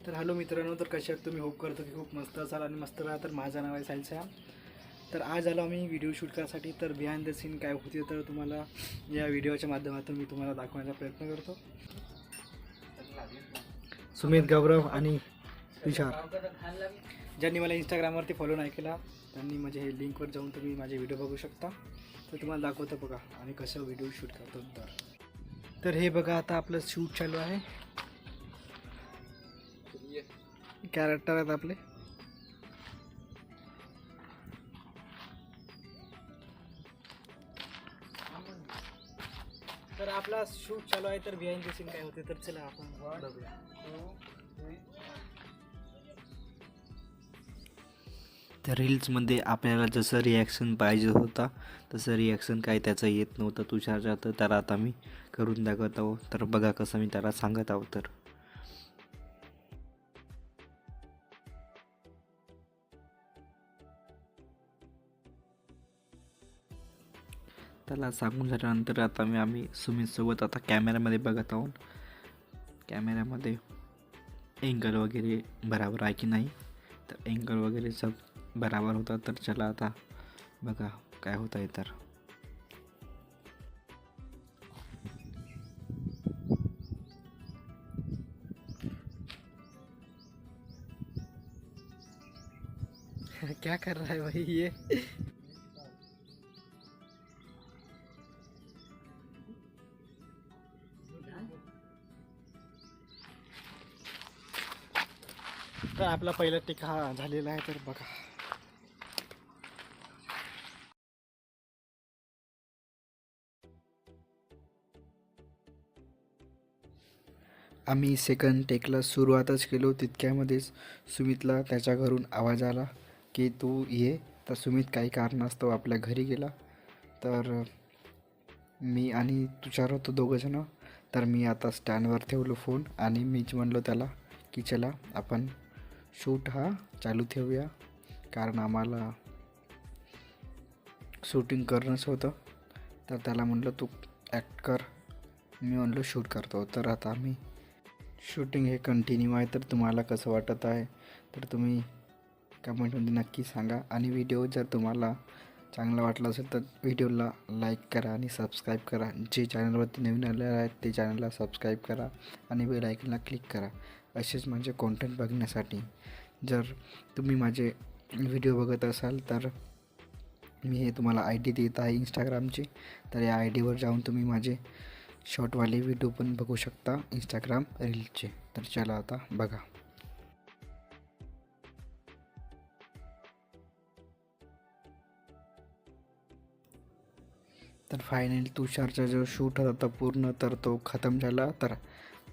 तर हॅलो मित्रांनो, तर कशा आहात तुम्ही? होप करतो की खूप मस्त असाल आणि मस्त राहा. तर माझं नाव आहे साहिल. तर आज आलो आम्ही व्हिडिओ शूट करायसाठी. तर बिहाइंड द सीन काय होते तर तुम्हाला या व्हिडिओच्या माध्यमातून मी तुम्हाला दाखवण्याचा प्रयत्न करतो. सुमित, गौरव आणि तुषार ज्यांनी मला इंस्टाग्रामवरती फॉलो नाही केला त्यांनी माझे हे लिंकवर जाऊन तुम्ही माझे व्हिडिओ बघू शकता. तर तुम्हाला दाखवतो बघा आम्ही कसं व्हिडिओ शूट करतो. तर हे बघा, आता आपलं शूट चालू आहे. कॅरेक्टर आहेत आपले. तर आपला शूट चालू आहे. तर बिहाइंड द सीन काय होते तर चला आपण बघूया. त्या रील्समध्ये आपल्याला जसं रिॲक्शन पाहिजे होता तसं रिॲक्शन काही त्याचं येत नव्हतं तुषारच्या. तर त्याला आता मी करून दाखवत आहो. तर बघा कसं मी त्याला सांगत आहो. तर त्याला सांगून झाल्यानंतर आता आम्ही सुमितसोबत आता कॅमेऱ्यामध्ये बघत आहोत. कॅमेऱ्यामध्ये एंगल वगैरे बराबर आहे की नाही. तर एंगल वगैरे सब बराबर होता. तर चला आता बघा काय होत आहे. तर क्या कर रहा है भाई ये? तर आपला पहिला टिक हा झालेला आहे. तर बघा, आम्ही सेकंड टेकला सुरुवातच केलो तितक्यामध्येच सुमितला त्याच्या घरून आवाज आला की तू ये. तर सुमित काही कारणास्तव आपल्या घरी गेला. तर मी आणि तुषार होतो दोघंजणं. तर मी आता स्टँडवर ठेवलो फोन आणि मीच म्हणलो त्याला की चला आपण शूट हा चालू ठेवूया, कारण आम्हाला शूटिंग करणंच होतं. तर त्याला म्हणलं तू ॲक्ट कर, मी म्हणलो शूट करतो. तर आता आम्ही शूटिंग हे कंटिन्यू आहे. तर तुम्हाला कसं वाटत आहे तर तुम्ही कमेंटमध्ये नक्की सांगा. आणि व्हिडिओ जर तुम्हाला चांगला वाटला असेल तर व्हिडिओला लाईक करा आणि सबस्क्राईब करा. जे चॅनलवरती नवीन आले आहेत ते चॅनलला सबस्क्राईब करा आणि बेल आयकनला क्लिक करा असेच माझे कॉन्टेंट बघण्यासाठी. जर तुम्ही माझे व्हिडिओ बघत असाल तर मी हे तुम्हाला आय डी देत आहे इंस्टाग्रामची. तर या आय डीवर जाऊन तुम्ही माझे शॉर्टवाले व्हिडिओ पण बघू शकता इंस्टाग्राम रील्सचे. तर चला आता बघा. तर फायनली तुषारचा जो शूट होता पूर्ण तर तो खतम झाला. तर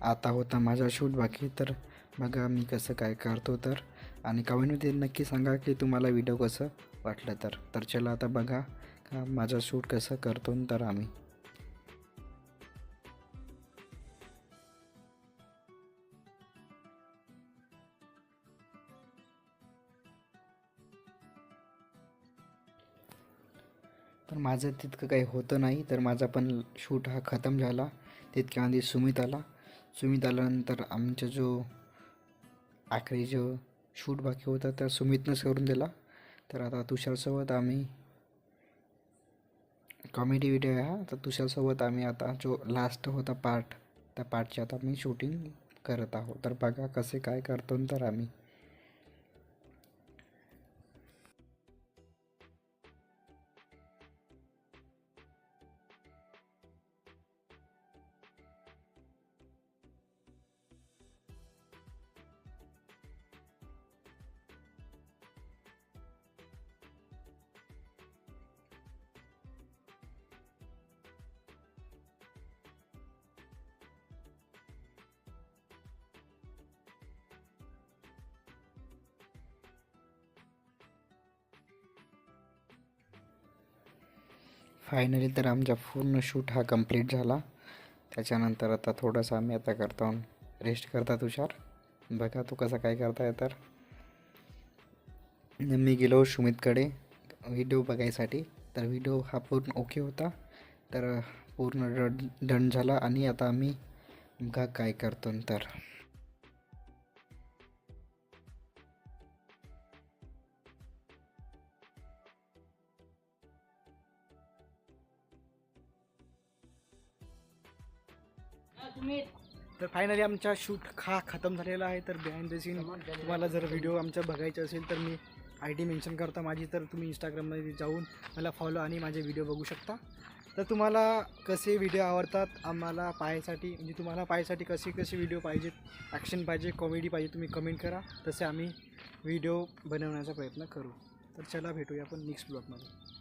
आता होता माझा शूट बाकी. तर बघा मी कसं काय करतो. तर आणि कमेंटमध्ये नक्की सांगा की तुम्हाला व्हिडिओ कसं वाटलं. तर चला आता बघा का माझा शूट कसं करतो. तर आम्ही तर माझं तितकं काही होतं नाही. तर माझा पण शूट हा खतम झाला. तितक्यामध्ये सुमित आला. सुमित आल्यानंतर आमचा जो आखरी जो शूट बाकी होता तर सुमितनंच करून दिला. तर आता तुषारसोबत आम्ही कॉमेडी व्हिडिओ आहे हा. तर तुषारसोबत आम्ही आता जो लास्ट होता पार्ट त्या पार्टची आता मी शूटिंग करत आहोत. तर बघा कसे काय करतो. तर आम्ही फायनली तर आमचा पूर्ण शूट हा कंप्लीट झाला. त्याच्यानंतर आता थोडंसं आम्ही आता करतो रेस्ट करता तुषार. बघा तू कसं काय करताय. तर मी गेलो सुमितकडे व्हिडिओ बघायसाठी. तर व्हिडिओ हा पूर्ण ओके होता. तर पूर्ण डन झाला आणि आता आम्ही बघा काय करतो. तर तर फायनली आमचा शूट खतम झालेला आहे. तर बिहाइंड द सीन तुम्हाला जर व्हिडिओ आमचा बघायचा असेल तर मी ID मेन्शन करता माझी, तर तुम्ही इंस्टाग्राममध्ये जाऊन मला फॉलो आणि माझे व्हिडिओ बघू शकता. तर तुम्हाला कसे व्हिडिओ आवडतात आम्हाला पाहायसाठी, म्हणजे तुम्हाला पाहायसाठी कसे व्हिडिओ पाहिजेत, ॲक्शन पाहिजे, कॉमेडी पाहिजे, तुम्ही कमेंट करा. तसे आम्ही व्हिडिओ बनवण्याचा प्रयत्न करू. तर चला भेटूया आपण नेक्स्ट ब्लॉगमध्ये.